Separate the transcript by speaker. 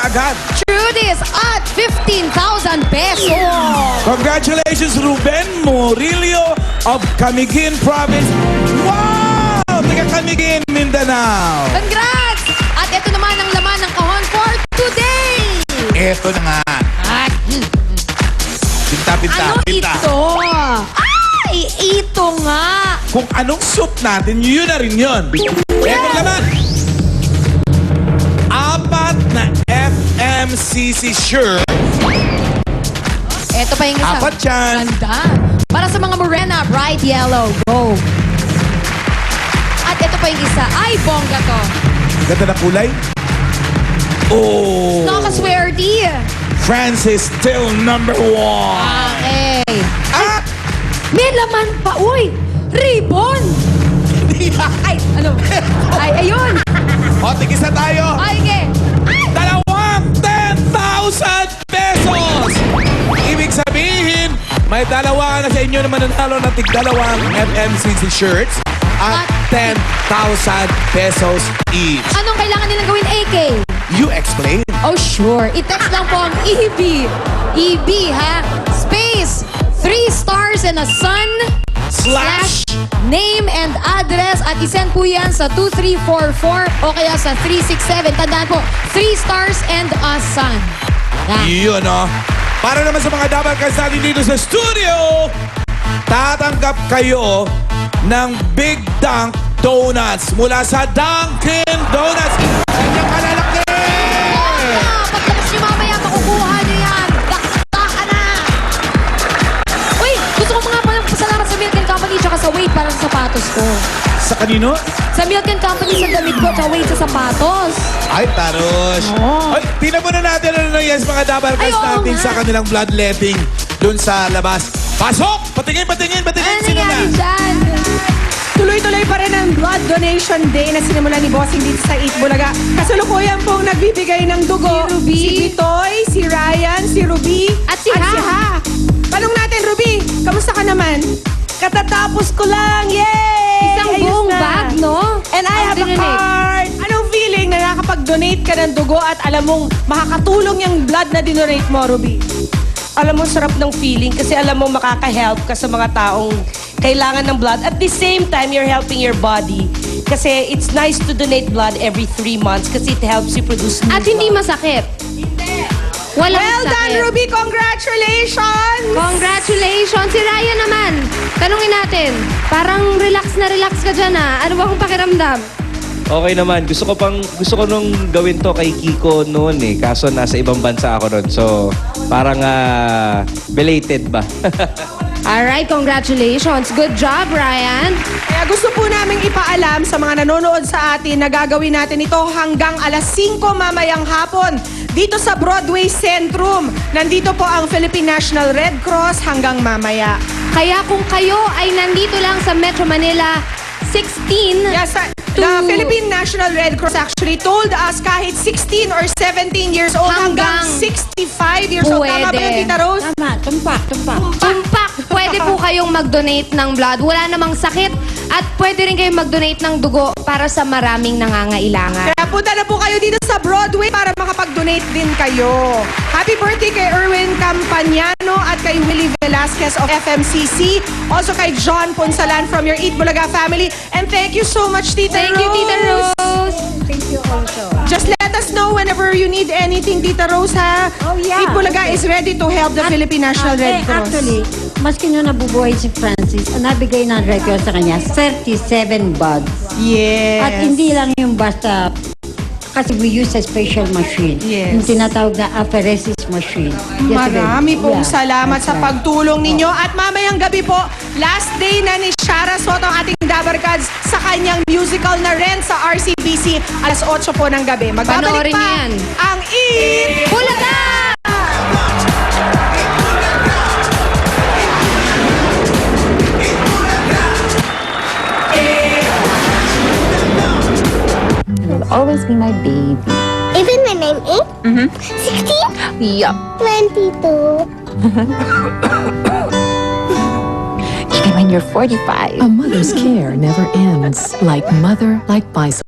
Speaker 1: kaagad.
Speaker 2: Trudy's at 15,000 pesos.
Speaker 1: Congratulations, Ruben Murillo of Camiguin Province. Wow! Taga Camiguin, Mindanao.
Speaker 2: Congrats! At ito naman ang laman ng kahon for today.
Speaker 1: Ito na nga.
Speaker 2: At,
Speaker 1: Pinta.
Speaker 2: ano ito? Ay, ito nga.
Speaker 1: Kung anong soup natin, yun na rin yun. Ito naman. 4 na FMCC shirt.
Speaker 2: Ito pa yung isa.
Speaker 1: 4 yan.
Speaker 2: Ganda. Para sa mga morena, bright yellow. Go. At ito pa yung isa. Ay, bongga to.
Speaker 1: Ganda na kulay. Oh.
Speaker 2: Nakakaswerty.
Speaker 1: France is still number 1.
Speaker 2: Okay.
Speaker 1: Ah!
Speaker 2: May laman pa. Uy, ribbon. Ay, ano? Ay, ayun.
Speaker 1: O, tigis na tayo.
Speaker 2: Ay, okay.
Speaker 1: Dalawang 10,000 pesos! Ibig sabihin, may dalawa na sa inyo naman nanalo ng tig-dalawang FMCC shirts at 10,000 pesos each.
Speaker 2: Anong kailangan nilang gawin, AK?
Speaker 1: You explain.
Speaker 2: Oh, sure. I-text lang po ang EB. EB, ha? Space, 3 stars and a sun, slash name and address at isend po yan sa 2344 o kaya sa 367. Tandaan po, 3 stars and a sun.
Speaker 1: Yun, no? Para naman sa mga dapat natin dito sa studio, tatanggap kayo ng Big Dunk Donuts mula sa Dunkin' Donuts. Kanyang kalalaki!
Speaker 2: Pagkabas nyo mamaya, makukuha nyo yan. Dakta ka na! Uy, gusto ko mga palang pasalamat sa Milk and Company tsaka sa Wade para sa sapatos ko.
Speaker 1: Sa kanino?
Speaker 2: Sa Milk and Company sa damit ko tsaka Wade sa sapatos.
Speaker 1: Ay, taros.
Speaker 2: Oo.
Speaker 1: Ay, tingnan muna natin ano na yes, mga dabarkas
Speaker 2: Ay, oo
Speaker 1: natin
Speaker 2: nga.
Speaker 1: sa kanilang bloodletting dun sa labas. Pasok! Patingin!
Speaker 2: Ano
Speaker 1: Sino na?
Speaker 2: nangyari dyan?
Speaker 3: Tuloy-tuloy pa rin ang Blood Donation Day na sinimulan ni Bossing dito sa Eat Bulaga. Kasalukuyan pong nagbibigay ng dugo.
Speaker 2: Si Ruby.
Speaker 3: Si Bitoy, si Ryan, si Ruby.
Speaker 2: At si Ha.
Speaker 3: Tanong natin, Ruby, kamusta ka naman? Katatapos ko lang, yay!
Speaker 2: Isang
Speaker 3: Ayos
Speaker 2: buong
Speaker 3: na.
Speaker 2: bag, no?
Speaker 3: And I
Speaker 2: Ang
Speaker 3: have a
Speaker 2: dinonate.
Speaker 3: card. Anong feeling na nakakapag-donate ka ng dugo at alam mong makakatulong yung blood na dinonate mo, Ruby?
Speaker 4: Alam mo, sarap ng feeling kasi alam mo makaka-help ka sa mga taong kailangan ng blood. At the same time, you're helping your body. Kasi it's nice to donate blood every 3 months kasi it helps you produce new
Speaker 2: At hindi
Speaker 4: blood.
Speaker 2: masakit. Walang
Speaker 3: Well
Speaker 2: sakit.
Speaker 3: done, Ruby! Congratulations!
Speaker 2: Congratulations! Si Ryan naman. Tanungin natin. Parang relax na relax ka dyan, ha? Ano ba kung pakiramdam?
Speaker 5: Okay naman. Gusto ko nung gawin to kay Kiko noon eh. Kaso nasa ibang bansa ako noon. So, parang belated ba?
Speaker 2: Alright, congratulations. Good job, Ryan.
Speaker 3: Kaya gusto po namin ipaalam sa mga nanonood sa atin na gagawin natin ito hanggang alas 5 mamayang hapon dito sa Broadway Centrum. Nandito po ang Philippine National Red Cross hanggang mamaya.
Speaker 2: Kaya kung kayo ay nandito lang sa Metro Manila, 16
Speaker 3: Yes, the Philippine National Red Cross actually told us kahit 16 or 17 years old hanggang
Speaker 2: Hanggang
Speaker 3: 65 years old. Tama ba
Speaker 2: pwede.
Speaker 3: yun, Tita Rose?
Speaker 4: Tama, tumpak.
Speaker 2: Tumpak, pwede po kayong mag-donate ng blood. Wala namang sakit. At pwede rin kayong mag-donate ng dugo para sa maraming nangangailangan.
Speaker 3: Kaya punta na po kayo dito sa Broadway para makapag-donate din kayo. Happy birthday kay Erwin Campagnano at kay Willie Velasquez of FMCC. Also kay John Ponsalan from your Eat Bulaga family. And thank you so much, Tita
Speaker 2: Thank
Speaker 3: Rose.
Speaker 2: you, Tita Rose.
Speaker 4: Thank you also.
Speaker 3: Just let us know whenever you need anything, Tita Rose, ha?
Speaker 4: Oh, yeah.
Speaker 3: Eat Bulaga is ready to help the Philippine National Red Cross.
Speaker 6: Actually, maski nung nabubuhay si Francis, ang nabigay ng Red Cross sa kanya, 37 bags.
Speaker 3: Yes.
Speaker 6: At hindi lang yung basta, kasi we use a special machine.
Speaker 3: Yes.
Speaker 6: Yung tinatawag na apheresis machine.
Speaker 3: Marami pong
Speaker 6: Yeah,
Speaker 3: salamat
Speaker 6: that's
Speaker 3: sa
Speaker 6: right.
Speaker 3: pagtulong ninyo. At mamayang gabi po, last day na ni Shara Soto, ang ating Dabarkads, sa kanyang musical na Rent sa RCBC. Alas 8 po ng gabi. Magbabalik
Speaker 2: Panoorin
Speaker 3: pa
Speaker 2: niyo yan.
Speaker 3: ang Eat
Speaker 2: Bulaga!
Speaker 7: You'll always be my baby.
Speaker 8: Even when I'm 8? 16?
Speaker 7: Yup.
Speaker 8: 22.
Speaker 7: Even when you're 45.
Speaker 9: A mother's care never ends. Like Mother, like Bison.